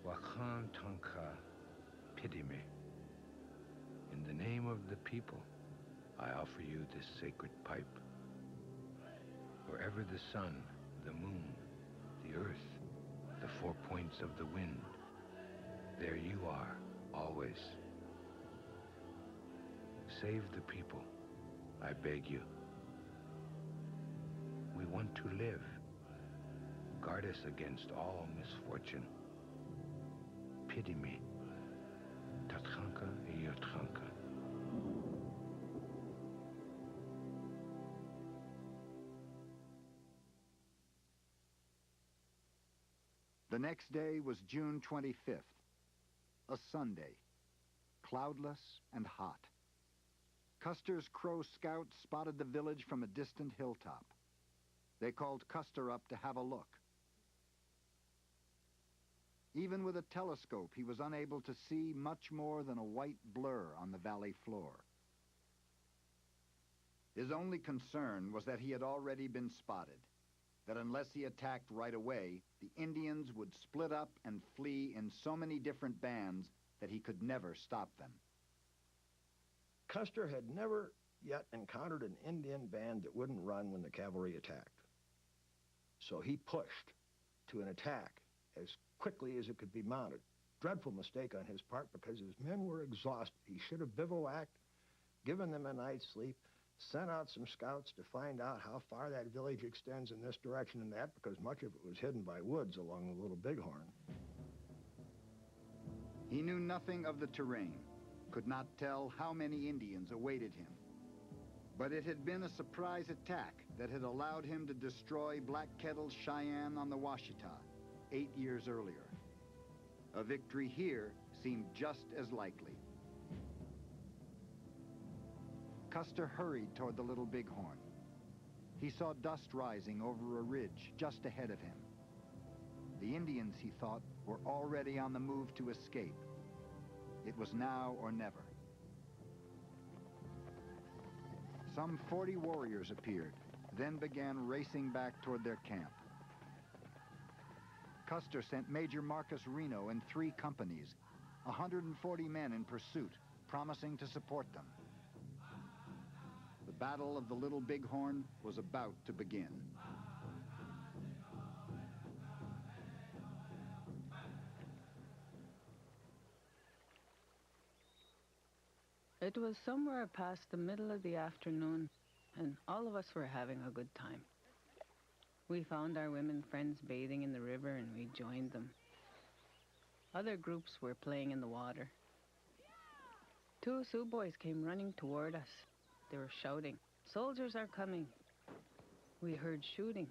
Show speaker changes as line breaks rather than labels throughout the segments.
Wakhan Tanka, pity me. In the name of the people, I offer you this sacred pipe. Wherever the sun, the moon, the earth, the 4 points of the wind, there you are, always. Save the people, I beg you. We want to live. Guard us against all misfortune. Pity me. Tatchanka e Yotchanka.
The next day was June 25th, a Sunday, cloudless and hot. Custer's Crow scouts spotted the village from a distant hilltop. They called Custer up to have a look. Even with a telescope, he was unable to see much more than a white blur on the valley floor. His only concern was that he had already been spotted, that unless he attacked right away, the Indians would split up and flee in so many different bands that he could never stop them.
Custer had never yet encountered an Indian band that wouldn't run when the cavalry attacked. So he pushed to an attack as quickly as it could be mounted. Dreadful mistake on his part because his men were exhausted. He should have bivouacked, given them a night's sleep, sent out some scouts to find out how far that village extends in this direction and that, because much of it was hidden by woods along the Little Bighorn.
He knew nothing of the terrain, could not tell how many Indians awaited him. But it had been a surprise attack that had allowed him to destroy Black Kettle's Cheyenne on the Washita 8 years earlier. A victory here seemed just as likely. Custer hurried toward the Little Bighorn. He saw dust rising over a ridge just ahead of him. The Indians, he thought, were already on the move to escape. It was now or never. Some 40 warriors appeared, then began racing back toward their camp. Custer sent Major Marcus Reno in 3 companies, 140 men in pursuit, promising to support them. The Battle of the Little Bighorn was about to begin.
It was somewhere past the middle of the afternoon, and all of us were having a good time. We found our women friends bathing in the river, and we joined them. Other groups were playing in the water. 2 Sioux boys came running toward us. They were shouting, "Soldiers are coming!" We heard shooting.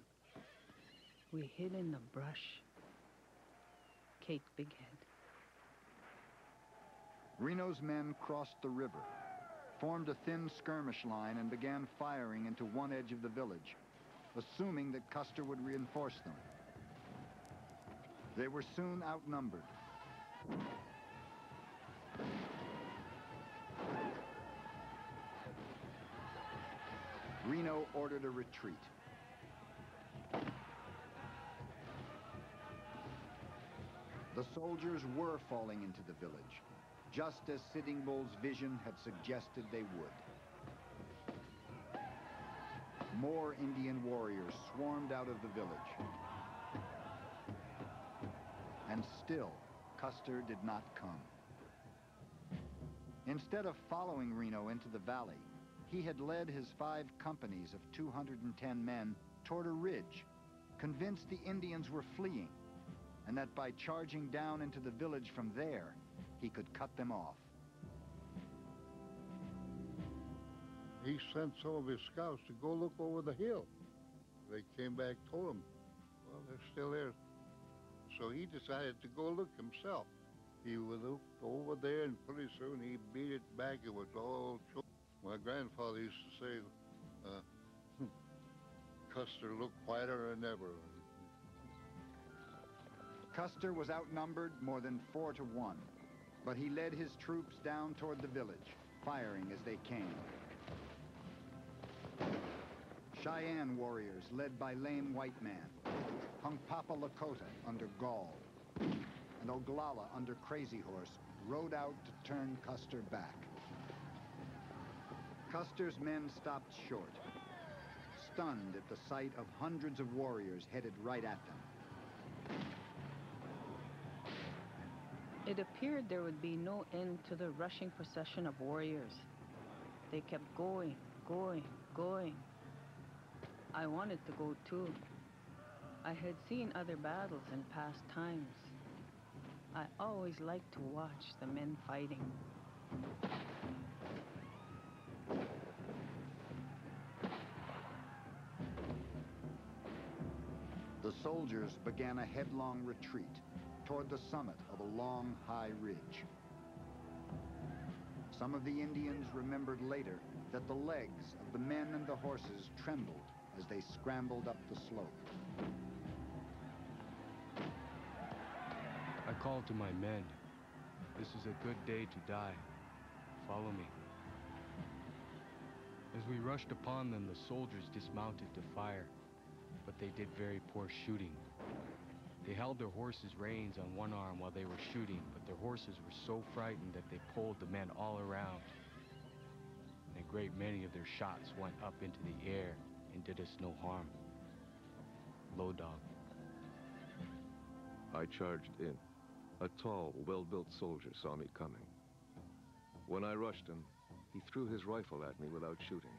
We hid in the brush. Kate Bighead.
Reno's men crossed the river, formed a thin skirmish line, and began firing into one edge of the village, assuming that Custer would reinforce them. They were soon outnumbered. Reno ordered a retreat. The soldiers were falling into the village, just as Sitting Bull's vision had suggested they would. More Indian warriors swarmed out of the village. And still, Custer did not come. Instead of following Reno into the valley, he had led his 5 companies of 210 men toward a ridge, convinced the Indians were fleeing, and that by charging down into the village from there, he could cut them off.
He sent some of his scouts to go look over the hill. They came back, told him, well, they're still there. So he decided to go look himself. He looked over there, and pretty soon he beat it back. It was all choked. My grandfather used to say, Custer looked whiter than ever.
Custer was outnumbered more than 4 to 1, but he led his troops down toward the village, firing as they came. Cheyenne warriors, led by Lame White Man, hung Papa Lakota under Gall, and and Oglala under Crazy Horse rode out to turn Custer back. Custer's men stopped short, stunned at the sight of hundreds of warriors headed right at them.
It appeared there would be no end to the rushing procession of warriors. They kept going, going, going. I wanted to go too. I had seen other battles in past times. I always liked to watch the men fighting.
The soldiers began a headlong retreat toward the summit of a long, high ridge. Some of the Indians remembered later that the legs of the men and the horses trembled as they scrambled up the slope.
I called to my men. This is a good day to die. Follow me. As we rushed upon them, the soldiers dismounted to fire, but they did very poor shooting. They held their horses' reins on one arm while they were shooting, but their horses were so frightened that they pulled the men all around. And a great many of their shots went up into the air and did us no harm. Low Dog.
I charged in. A tall, well-built soldier saw me coming. When I rushed him, he threw his rifle at me without shooting.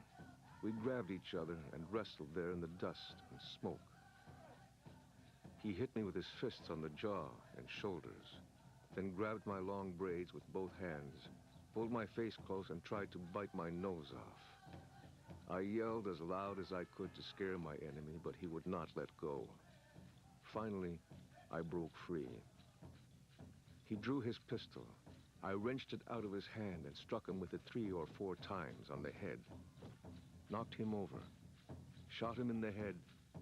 We grabbed each other and wrestled there in the dust and smoke. He hit me with his fists on the jaw and shoulders, then grabbed my long braids with both hands, pulled my face close and tried to bite my nose off. I yelled as loud as I could to scare my enemy, but he would not let go. Finally, I broke free. He drew his pistol. I wrenched it out of his hand and struck him with it 3 or 4 times on the head. Knocked him over, shot him in the head,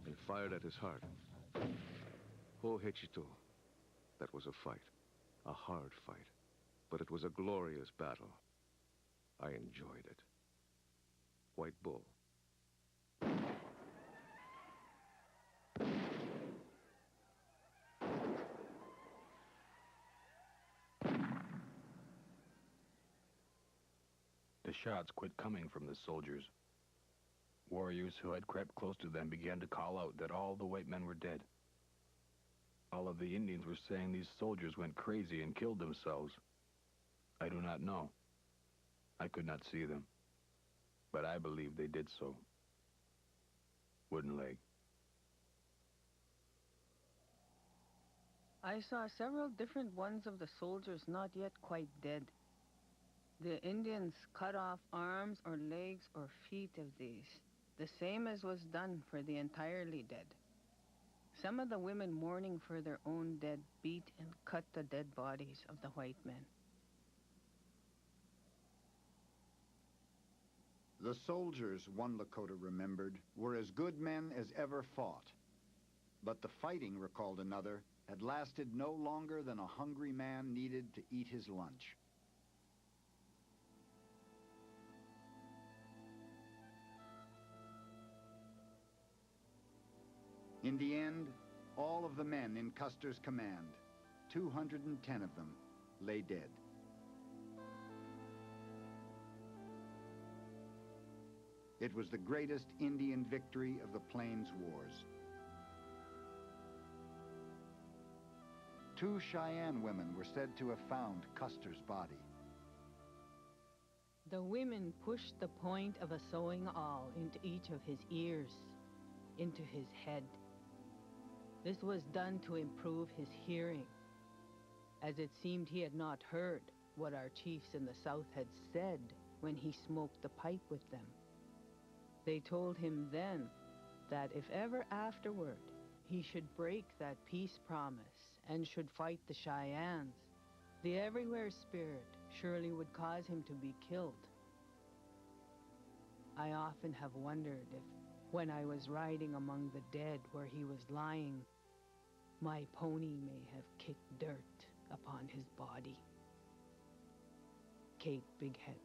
and fired at his heart. Oh, Hechito, that was a fight, a hard fight, but it was a glorious battle. I enjoyed it. White Bull.
The shots quit coming from the soldiers. Warriors who had crept close to them began to call out that all the white men were dead. All of the Indians were saying these soldiers went crazy and killed themselves. I do not know. I could not see them, but I believe they did so. Wooden Leg.
I saw several different ones of the soldiers not yet quite dead. The Indians cut off arms or legs or feet of these, the same as was done for the entirely dead. Some of the women mourning for their own dead beat and cut the dead bodies of the white men.
The soldiers, one Lakota remembered, were as good men as ever fought. But the fighting, recalled another, had lasted no longer than a hungry man needed to eat his lunch. In the end, all of the men in Custer's command, 210 of them, lay dead. It was the greatest Indian victory of the Plains Wars. 2 Cheyenne women were said to have found Custer's body.
The women pushed the point of a sewing awl into each of his ears, into his head. This was done to improve his hearing, as it seemed he had not heard what our chiefs in the South had said when he smoked the pipe with them. They told him then that if ever afterward he should break that peace promise and should fight the Cheyennes, the everywhere spirit surely would cause him to be killed. I often have wondered if, when I was riding among the dead where he was lying, my pony may have kicked dirt upon his body. Kate Bighead.